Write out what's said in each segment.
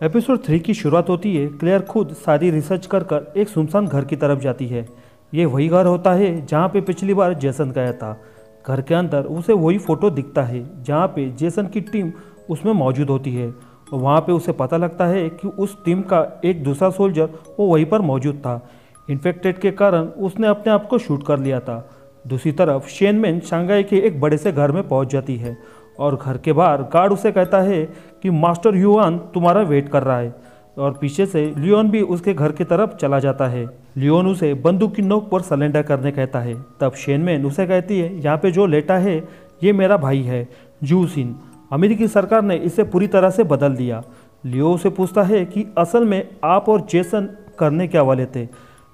Episode 3 की शुरुआत होती है। क्लेयर खुद सारी रिसर्च कर कर एक सुनसान घर की तरफ जाती है। ये वही घर होता है जहाँ पे पिछली बार जेसन गया था। घर के अंदर उसे वही फोटो दिखता है जहाँ पे जेसन की टीम उसमें मौजूद होती है और वहाँ पे उसे पता लगता है कि उस टीम का एक दूसरा सोल्जर वो वहीं पर मौजूद था। इन्फेक्टेड के कारण उसने अपने आप को शूट कर लिया था। दूसरी तरफ शेनमेन शंघाई के एक बड़े से घर में पहुंच जाती है और घर के बाहर गार्ड उसे कहता है कि मास्टर युआन तुम्हारा वेट कर रहा है और पीछे से लियोन भी उसके घर की तरफ चला जाता है। लियोन उसे बंदूक की नोक पर सरेंडर करने कहता है। तब शेनमेन उसे कहती है यहाँ पे जो लेटा है ये मेरा भाई है जूसिन। अमेरिकी सरकार ने इसे पूरी तरह से बदल दिया। लियो उसे पूछता है कि असल में आप और जेसन करने क्या वाले थे।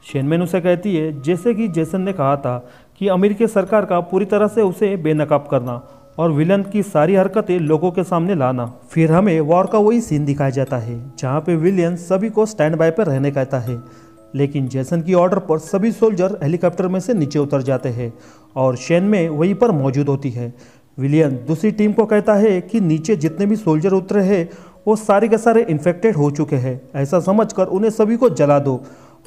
शेनमेन उसे कहती है जैसे कि जेसन ने कहा था कि अमेरिकी सरकार का पूरी तरह से उसे बेनकाब करना और विलन की सारी हरकतें लोगों के सामने लाना। फिर हमें वॉर का वही सीन दिखाया जाता है जहाँ पे विलियन सभी को स्टैंड बाय पर रहने कहता है, लेकिन जेसन की ऑर्डर पर सभी सोल्जर हेलीकॉप्टर में से नीचे उतर जाते हैं और शेन में वहीं पर मौजूद होती है। विलियन दूसरी टीम को कहता है कि नीचे जितने भी सोल्जर उतरे हैं वो सारे के सारे इन्फेक्टेड हो चुके हैं, ऐसा समझकर उन्हें सभी को जला दो।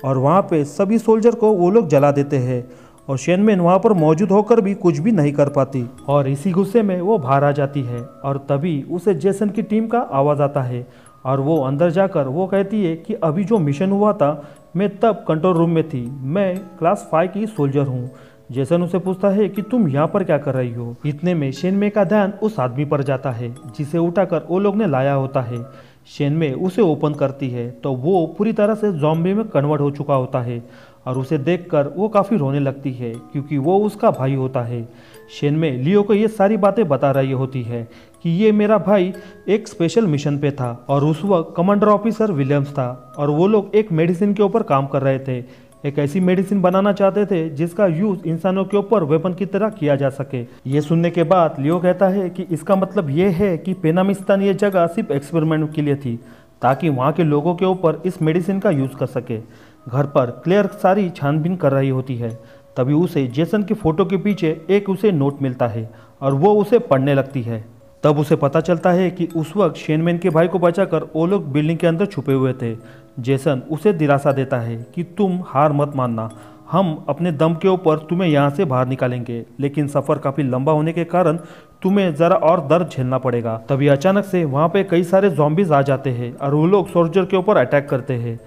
और वहाँ पे सभी सोल्जर को वो लोग जला देते हैं और शेनमेन वहाँ पर मौजूद होकर भी कुछ भी नहीं कर पाती और इसी गुस्से में वो बाहर आ जाती है। और तभी उसे जेसन की टीम का आवाज़ आता है और वो अंदर जाकर वो कहती है कि अभी जो मिशन हुआ था मैं तब कंट्रोल रूम में थी, मैं क्लास 5 की सोल्जर हूँ। जेसन उसे पूछता है कि तुम यहाँ पर क्या कर रही हो। इतने में शेनमे का ध्यान उस आदमी पर जाता है जिसे उठाकर वो लोग ने लाया होता है। शेनमे उसे ओपन करती है तो वो पूरी तरह से ज़ॉम्बी में कन्वर्ट हो चुका होता है और उसे देखकर वो काफ़ी रोने लगती है क्योंकि वो उसका भाई होता है। शेनमे लियो को ये सारी बातें बता रही होती है कि ये मेरा भाई एक स्पेशल मिशन पे था और उस वक्त कमांडर ऑफिसर विलियम्स था और वो लोग एक मेडिसिन के ऊपर काम कर रहे थे। एक ऐसी मेडिसिन बनाना चाहते थे जिसका यूज इंसानों के ऊपर वेपन की तरह किया जा सके। ये सुनने के बाद लियो कहता है कि इसका मतलब ये है कि पेनामिस्तान ये जगह सिर्फ एक्सपेरिमेंट के लिए थी ताकि वहाँ के लोगों के ऊपर इस मेडिसिन का यूज़ कर सके। घर पर क्लेयर सारी छानबीन कर रही होती है। तभी उसे जेसन की फ़ोटो के पीछे एक उसे नोट मिलता है और वो उसे पढ़ने लगती है। तब उसे पता चलता है कि उस वक्त शेनमेन के भाई को बचाकर वो लोग बिल्डिंग के अंदर छुपे हुए थे। जेसन उसे दिलासा देता है कि तुम हार मत मानना, हम अपने दम के ऊपर तुम्हें यहाँ से बाहर निकालेंगे, लेकिन सफ़र काफ़ी लंबा होने के कारण तुम्हें ज़रा और दर्द झेलना पड़ेगा। तभी अचानक से वहाँ पे कई सारे ज़ॉम्बीज आ जाते हैं और वो लोग सोल्जर के ऊपर अटैक करते हैं।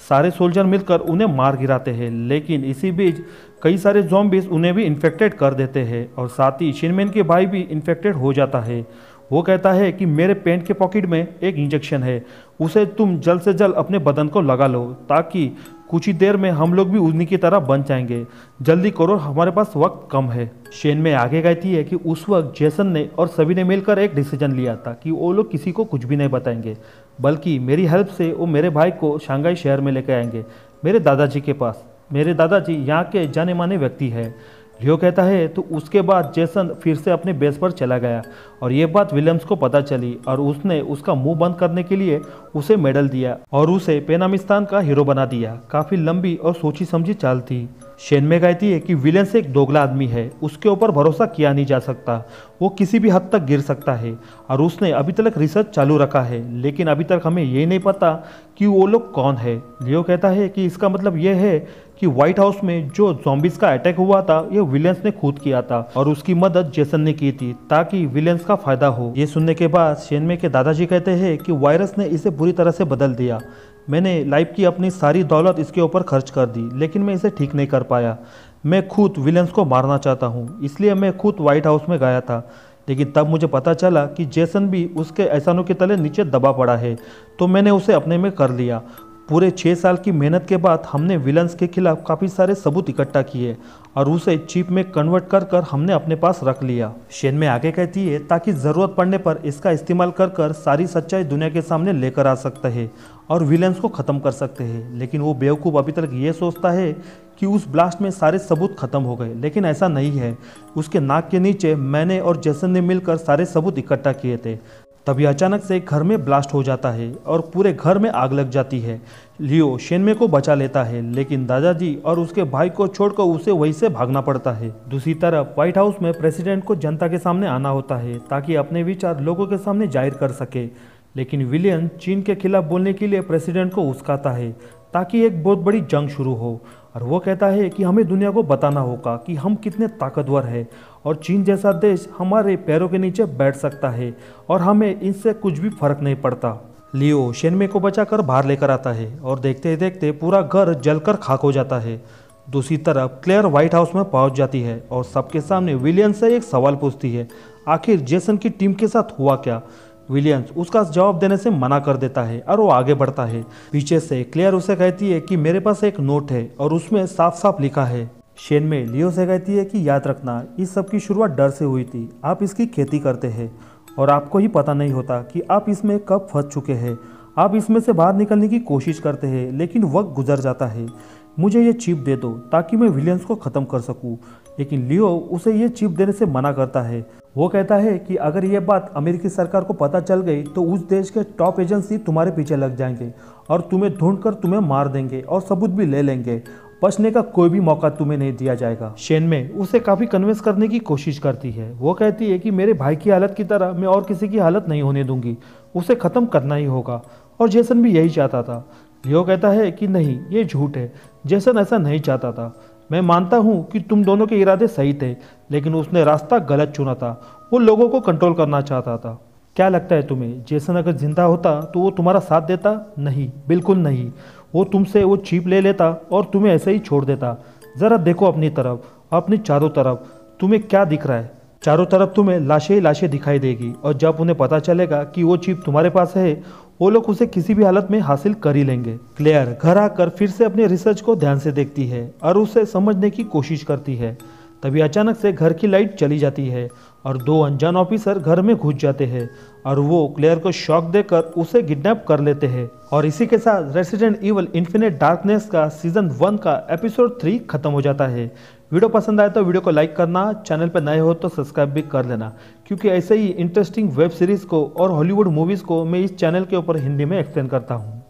सारे सोल्जर मिलकर उन्हें मार गिराते हैं, लेकिन इसी बीच कई सारे ज़ॉम्बीज उन्हें भी इन्फेक्टेड कर देते हैं और साथ ही शेनमेन के भाई भी इन्फेक्टेड हो जाता है। वो कहता है कि मेरे पैंट के पॉकेट में एक इंजेक्शन है, उसे तुम जल्द से जल्द अपने बदन को लगा लो ताकि कुछ ही देर में हम लोग भी उन्हीं की तरह बन जाएंगे। जल्दी करो, हमारे पास वक्त कम है। शेन में आगे कहती है कि उस वक्त जेसन ने और सभी ने मिलकर एक डिसीजन लिया था कि वो लोग किसी को कुछ भी नहीं बताएंगे, बल्कि मेरी हेल्प से वो मेरे भाई को शंघाई शहर में लेकर आएंगे, मेरे दादाजी के पास। मेरे दादाजी यहाँ के जाने माने व्यक्ति है। लियो कहता है तो उसके बाद जेसन फिर से अपने बेस पर चला गया और ये बात विलियम्स को पता चली और उसने उसका मुंह बंद करने के लिए उसे मेडल दिया और उसे पेनामिस्तान का हीरो बना दिया। काफ़ी लंबी और सोची समझी चाल थी। शेनमे कहती है कि विलियम्स एक दोगला आदमी है, उसके ऊपर भरोसा किया नहीं जा सकता, वो किसी भी हद तक गिर सकता है और उसने अभी तक रिसर्च चालू रखा है, लेकिन अभी तक हमें ये नहीं पता कि वो लोग कौन है। लियो कहता है कि इसका मतलब ये है कि व्हाइट हाउस में जो ज़ॉम्बीज का अटैक हुआ था ये विलियम्स ने खुद किया था और उसकी मदद जेसन ने की थी ताकि विलियम्स का फायदा हो। ये सुनने के बाद शेनमे के दादाजी कहते हैं कि वायरस ने इसे बुरी तरह से बदल दिया। मैंने लाइफ की अपनी सारी दौलत इसके ऊपर खर्च कर दी, लेकिन मैं इसे ठीक नहीं कर पाया। मैं खुद विलियम्स को मारना चाहता हूँ, इसलिए मैं खुद व्हाइट हाउस में गया था, लेकिन तब मुझे पता चला कि जेसन भी उसके एहसानों के तले नीचे दबा पड़ा है, तो मैंने उसे अपने में कर लिया। पूरे 6 साल की मेहनत के बाद हमने विलन्स के खिलाफ काफ़ी सारे सबूत इकट्ठा किए और उसे चिप में कन्वर्ट कर कर हमने अपने पास रख लिया। शेन में आगे कहती है ताकि ज़रूरत पड़ने पर इसका इस्तेमाल कर कर सारी सच्चाई दुनिया के सामने लेकर आ सकते हैं और विलन्स को ख़त्म कर सकते हैं। लेकिन वो बेवकूफ़ अभी तक ये सोचता है कि उस ब्लास्ट में सारे सबूत खत्म हो गए, लेकिन ऐसा नहीं है। उसके नाक के नीचे मैंने और जेसन ने मिलकर सारे सबूत इकट्ठा किए थे। तभी अचानक से घर में ब्लास्ट हो जाता है और पूरे घर में आग लग जाती है। लियो शेनमे को बचा लेता है, लेकिन दादाजी और उसके भाई को छोड़कर उसे वहीं से भागना पड़ता है। दूसरी तरफ व्हाइट हाउस में प्रेसिडेंट को जनता के सामने आना होता है ताकि अपने विचार लोगों के सामने जाहिर कर सके। लेकिन विलियन चीन के खिलाफ बोलने के लिए प्रेसिडेंट को उकसाता है ताकि एक बहुत बड़ी जंग शुरू हो। और वो कहता है कि हमें दुनिया को बताना होगा कि हम कितने ताकतवर हैं और चीन जैसा देश हमारे पैरों के नीचे बैठ सकता है और हमें इनसे कुछ भी फर्क नहीं पड़ता। लियो शेनमे को बचाकर बाहर लेकर आता है और देखते देखते पूरा घर जलकर खाक हो जाता है। दूसरी तरफ क्लेयर व्हाइट हाउस में पहुंच जाती है और सबके सामने विलियन से एक सवाल पूछती है, आखिर जेसन की टीम के साथ हुआ क्या। विलियम्स उसका जवाब देने से मना कर देता है और वो आगे बढ़ता है। पीछे से क्लेयर उसे कहती है कि मेरे पास एक नोट है और उसमें साफ साफ लिखा है। शेनमे लियो से कहती है कि याद रखना, इस सब की शुरुआत डर से हुई थी। आप इसकी खेती करते हैं और आपको ही पता नहीं होता कि आप इसमें कब फंस चुके हैं। आप इसमें से बाहर निकलने की कोशिश करते हैं लेकिन वक्त गुजर जाता है। मुझे ये चिप दे दो ताकि मैं विलियम्स को ख़त्म कर सकूं। लेकिन लियो उसे ये चिप देने से मना करता है। वो कहता है कि अगर ये बात अमेरिकी सरकार को पता चल गई तो उस देश के टॉप एजेंसी तुम्हारे पीछे लग जाएंगे और तुम्हें ढूंढकर तुम्हें मार देंगे और सबूत भी ले लेंगे। बचने का कोई भी मौका तुम्हें नहीं दिया जाएगा। शेनमे उसे काफ़ी कन्विंस करने की कोशिश करती है। वो कहती है कि मेरे भाई की हालत की तरह मैं और किसी की हालत नहीं होने दूंगी, उसे ख़त्म करना ही होगा। और जेसन भी यही चाहता था। लियो कहता है कि नहीं, ये झूठ है, जेसन ऐसा नहीं चाहता था। मैं मानता हूँ कि तुम दोनों के इरादे सही थे, लेकिन उसने रास्ता गलत चुना था। वो लोगों को कंट्रोल करना चाहता था। क्या लगता है तुम्हें, जेसन अगर जिंदा होता तो वो तुम्हारा साथ देता? नहीं, बिल्कुल नहीं। वो तुमसे वो चिप ले लेता और तुम्हें ऐसे ही छोड़ देता। ज़रा देखो अपनी तरफ, अपनी चारों तरफ तुम्हें क्या दिख रहा है? चारों तरफ तुम्हें लाशें ही लाशें दिखाई देगी और जब उन्हें पता चलेगा कि वो चिप तुम्हारे पास है, वो लोग उसे किसी भी हालत में हासिल कर ही लेंगे। क्लेयर घर आकर फिर से अपने रिसर्च को ध्यान से देखती है और उसे समझने की कोशिश करती है। तभी अचानक से घर की लाइट चली जाती है और दो अनजान ऑफिसर घर में घुस जाते हैं और वो क्लेयर को शॉक देकर उसे किडनैप कर लेते हैं। और इसी के साथ रेसिडेंट इवल इन्फिनिट डार्कनेस का सीजन 1 का एपिसोड 3 खत्म हो जाता है। वीडियो पसंद आए तो वीडियो को लाइक करना, चैनल पर नए हो तो सब्सक्राइब भी कर लेना, क्योंकि ऐसे ही इंटरेस्टिंग वेब सीरीज़ को और हॉलीवुड मूवीज़ को मैं इस चैनल के ऊपर हिंदी में एक्सप्लेन करता हूँ।